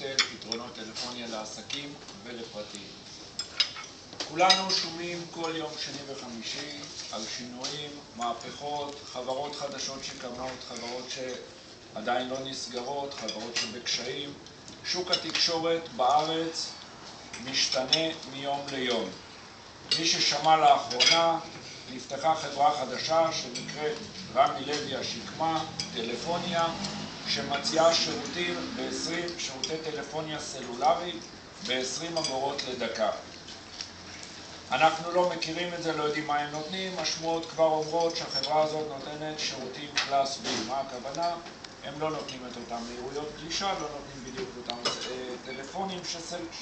נקסטל, פתרונות טלפוניה לעסקים ולפרטיים. כולנו שומעים כל יום שני וחמישי על שינויים, מהפכות, חברות חדשות שקמות, חברות שעדיין לא נסגרות, חברות שבקשיים. שוק התקשורת בארץ משתנה מיום ליום. מי ששמע לאחרונה, נפתחה חברה חדשה שנקראת רמי לוי השקמה, טלפוניה, שמציעה שירותים שירותי טלפוניה סלולרית ב-20 אגורות לדקה. אנחנו לא מכירים את זה, לא יודעים מה הם נותנים. השמועות כבר אומרות שהחברה הזאת נותנת שירותים קלאס B. מה הכוונה? הם לא נותנים את אותם מהירויות גלישה, לא נותנים בדיוק אותם טלפונים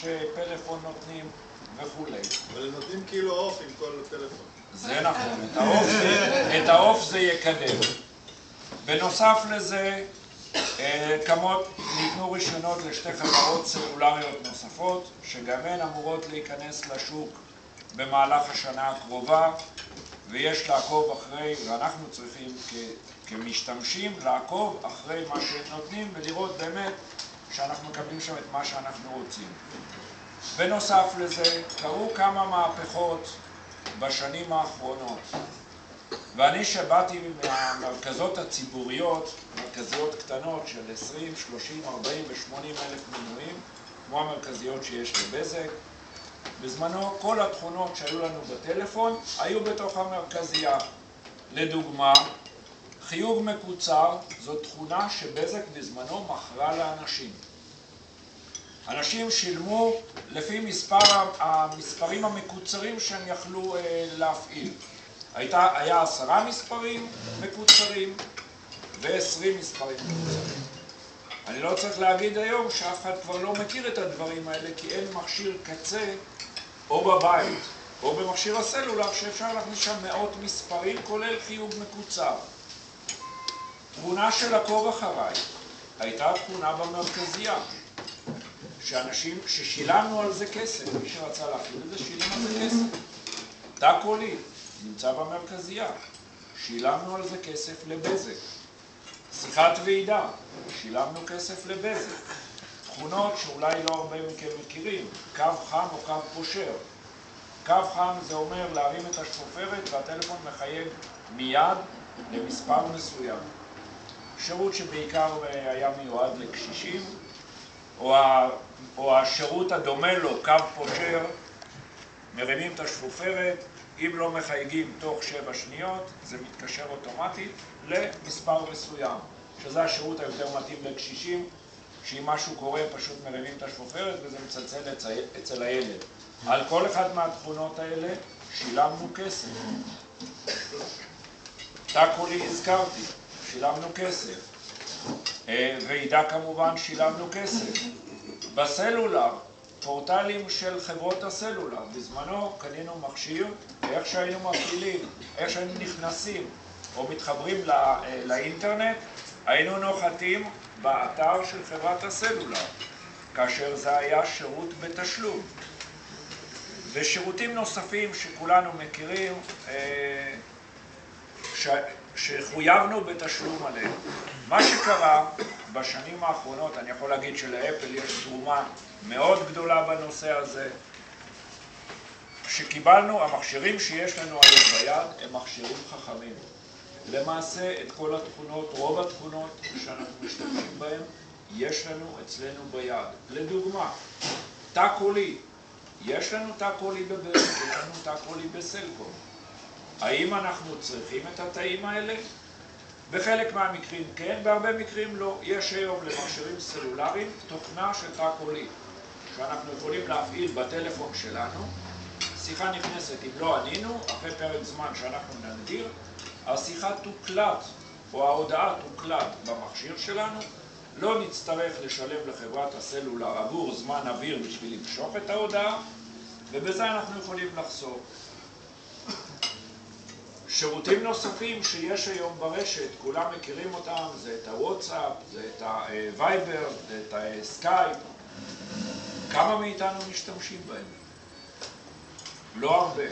שפלאפון נותנים וכו'. אבל הם נותנים כאילו עוף עם כל טלפון. זה נכון, את העוף זה יקדם. בנוסף לזה, ניתנו רישיונות לשתי חברות סלולריות נוספות, שגם הן אמורות להיכנס לשוק במהלך השנה הקרובה, ויש לעקוב אחרי, ואנחנו צריכים כמשתמשים לעקוב אחרי מה שהם נותנים ולראות באמת שאנחנו מקבלים שם את מה שאנחנו רוצים. בנוסף לזה, קרו כמה מהפכות בשנים האחרונות, ואני שבאתי מהמרכזות הציבוריות, מרכזיות קטנות של 20, 30, 40 ו-80 אלף מנויים, כמו המרכזיות שיש בבזק. בזמנו כל התכונות שהיו לנו בטלפון היו בתוך המרכזייה. לדוגמה, חיוג מקוצר זו תכונה שבזק בזמנו מכרה לאנשים. אנשים שילמו לפי המספרים המקוצרים שהם יכלו להפעיל. היה 10 מספרים מקוצרים ו-20 מספרים מקוצרים. אני לא צריך להגיד היום שאף אחד כבר לא מכיר את הדברים האלה, כי אין מכשיר קצה או בבית או במכשיר הסלולר שאפשר להכניס שם מאות מספרים כולל חיוג מקוצר. תכונה של עקוב אחריי הייתה תכונה במרכזייה, שאנשים ששילמנו על זה כסף, מי שרצה להפעיל את זה שילם על זה כסף. תא קולי נמצא במרכזייה, שילמנו על זה כסף לבזק. שיחת ועידה, שילמנו כסף לבזק. תכונות שאולי לא הרבה מכם מכירים, קו חם או קו פושר. קו חם זה אומר להרים את השפופרת והטלפון מחייג מיד למספר מסוים. שירות שבעיקר היה מיועד לקשישים, או השירות הדומה לו, קו פושר, מרימים את השפופרת, אם לא מחייגים תוך 7 שניות, זה מתקשר אוטומטית למספר מסוים, שזה השירות היותר מתאים לקשישים, שאם משהו קורה פשוט מרימים את השפופרת וזה מצלצל אצל הילד. על כל אחד מהתכונות האלה שילמנו כסף. תא קולי הזכרתי, שילמנו כסף. ועידה כמובן שילמנו כסף. בסלולר, פורטלים של חברות הסלולר, בזמנו קנינו מכשיר, ואיך שהיינו מפעילים, איך שהיינו נכנסים או מתחברים לאינטרנט, היינו נוחתים באתר של חברת הסלולר, כאשר זה היה שירות בתשלום. ושירותים נוספים שכולנו מכירים, שחויבנו בתשלום עליהם. מה שקרה בשנים האחרונות, אני יכול להגיד שלאפל יש תרומה מאוד גדולה בנושא הזה, שקיבלנו, המכשירים שיש לנו היום ביד הם מכשירים חכמים. למעשה את כל התכונות, רוב התכונות שאנחנו משתמשים בהן, יש לנו אצלנו ביד. לדוגמה, תא קולי. יש לנו תא קולי בבזק, יש לנו תא קולי בסלקום. האם אנחנו צריכים את התאים האלה? בחלק מהמקרים כן, בהרבה מקרים לא. יש היום למכשירים סלולריים תוכנה של תא קולי, שאנחנו יכולים להפעיל בטלפון שלנו. שיחה נכנסת, אם לא ענינו, אחרי פרק זמן שאנחנו נגדיר, השיחה תוקלט, או ההודעה תוקלט במכשיר שלנו, לא נצטרך לשלם לחברת הסלולר עבור זמן אוויר בשביל למשוך את ההודעה, ובזה אנחנו יכולים לחסוך. שירותים נוספים שיש היום ברשת, כולם מכירים אותם, זה את הוואטסאפ, זה את הווייבר, זה את הסקייפ. כמה מאיתנו משתמשים בהם? לא הרבה.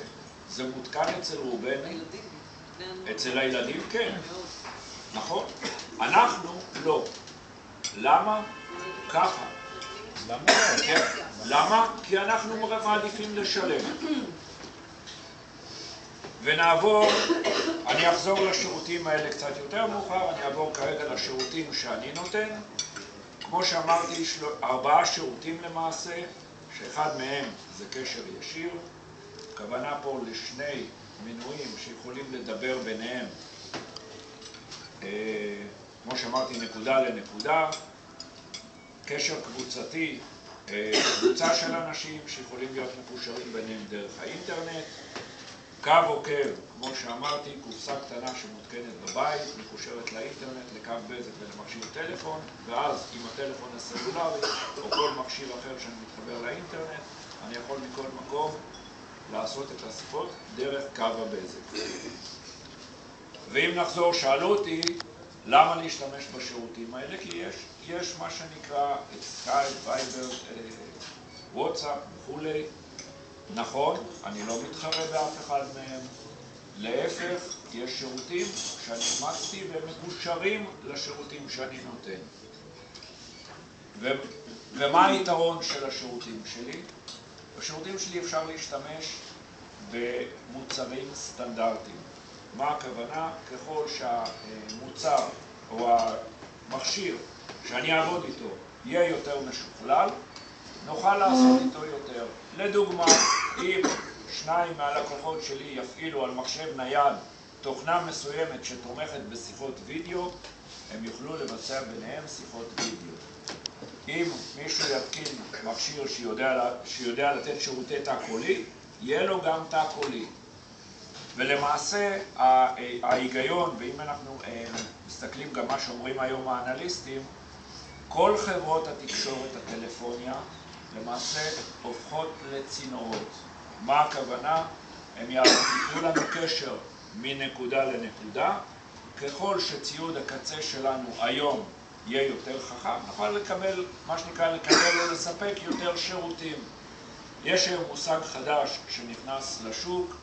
זה מותקן אצל רובנו. אצל הילדים כן. נכון? אנחנו לא. למה? ככה. למה? כי אנחנו מעדיפים לשלם. ונעבור, אני אחזור לשירותים האלה קצת יותר מאוחר, אני אעבור כרגע לשירותים שאני נותן. כמו שאמרתי, 4 שירותים למעשה, שאחד מהם זה קשר ישיר. הכוונה פה לשני מנויים שיכולים לדבר ביניהם, כמו שאמרתי, נקודה לנקודה. קשר קבוצתי, קבוצה של אנשים שיכולים להיות מקושרים ביניהם דרך האינטרנט. קו עוקב, כמו שאמרתי, קופסה קטנה שמותקנת בבית, מקושרת לאינטרנט, לקו בזק ולמכשיר טלפון, ואז עם הטלפון הסלולרי או כל מכשיר אחר שאני מתחבר לאינטרנט, אני יכול מכל מקום לעשות את השיחות דרך קו הבזק. ואם נחזור, שאלו אותי למה להשתמש בשירותים האלה, כי יש מה שנקרא את סקייפ, וייבר, וואטסאפ וכולי. נכון, אני לא מתחרה באף אחד מהם. להפך, יש שירותים שאני אימצתי והם מקושרים לשירותים שאני נותן. ומה היתרון של השירותים שלי? בשירותים שלי אפשר להשתמש במוצרים סטנדרטיים. מה הכוונה? ככל שהמוצר או המכשיר שאני אעבוד איתו יהיה יותר משוכלל, נוכל לעשות איתו יותר. לדוגמה, אם 2 מהלקוחות שלי יפעילו על מחשב נייד תוכנה מסוימת שתומכת בשיחות וידאו, הם יוכלו לבצע ביניהם שיחות וידאו. אם מישהו יתקין מכשיר שיודע לתת שירותי תא קולי, יהיה לו גם תא קולי. ולמעשה ההיגיון, ואם אנחנו מסתכלים גם מה שאומרים היום האנליסטים, כל חברות התקשורת הטלפוניה למעשה הופכות לצינורות. מה הכוונה? הם ייתנו לנו קשר מנקודה לנקודה. ככל שציוד הקצה שלנו היום יהיה יותר חכם, נוכל לקבל, מה שנקרא לקבל או לספק יותר שירותים. יש היום מושג חדש שנכנס לשוק,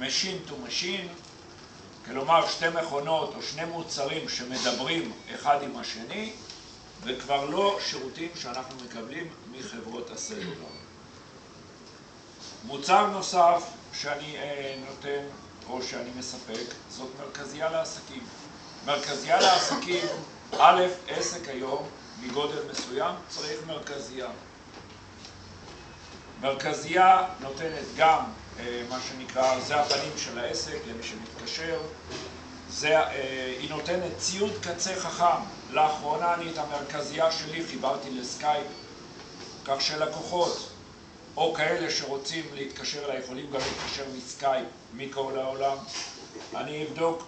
machine to machine, כלומר 2 מכונות או 2 מוצרים שמדברים אחד עם השני, וכבר לא שירותים שאנחנו מקבלים מחברות הסלולר. מוצר נוסף שאני נותן או שאני מספק, זאת מרכזייה לעסקים. מרכזייה לעסקים, א', עסק היום מגודל מסוים צריך מרכזייה. מרכזייה נותנת גם מה שנקרא, זה הפנים של העסק למי שמתקשר. היא נותנת ציוד קצה חכם. לאחרונה אני את המרכזייה שלי חיברתי לסקייפ, כך שלקוחות או כאלה שרוצים להתקשר אליי יכולים גם להתקשר מסקייפ מכל העולם. אני אבדוק,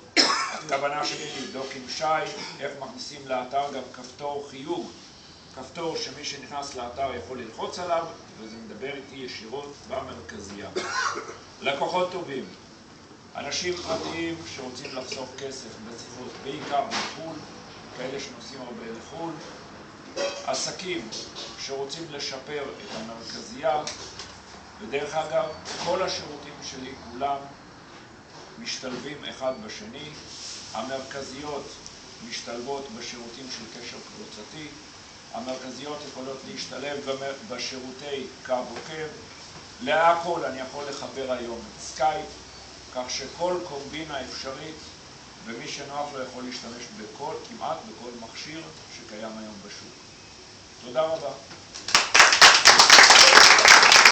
הכוונה שלי לבדוק עם שי איך מכניסים לאתר גם כפתור חיוג, כפתור שמי שנכנס לאתר יכול ללחוץ עליו וזה מדבר איתי ישירות במרכזייה. לקוחות טובים, אנשים פרטיים שרוצים לחסוך כסף בשיחות בעיקר בחו"ל, כאלה שנוסעים הרבה לחו"ל, עסקים שרוצים לשפר את המרכזייה, ודרך אגב כל השירותים שלי כולם משתלבים אחד בשני. המרכזיות משתלבות בשירותים של קשר קבוצתי, המרכזיות יכולות להשתלב בשירותי קו עוקב. להכל אני יכול לחבר היום את סקייפ, כך שכל קומבינה אפשרית ומי שנוח לו יכול להשתמש כמעט בכל מכשיר שקיים היום בשוק. תודה רבה.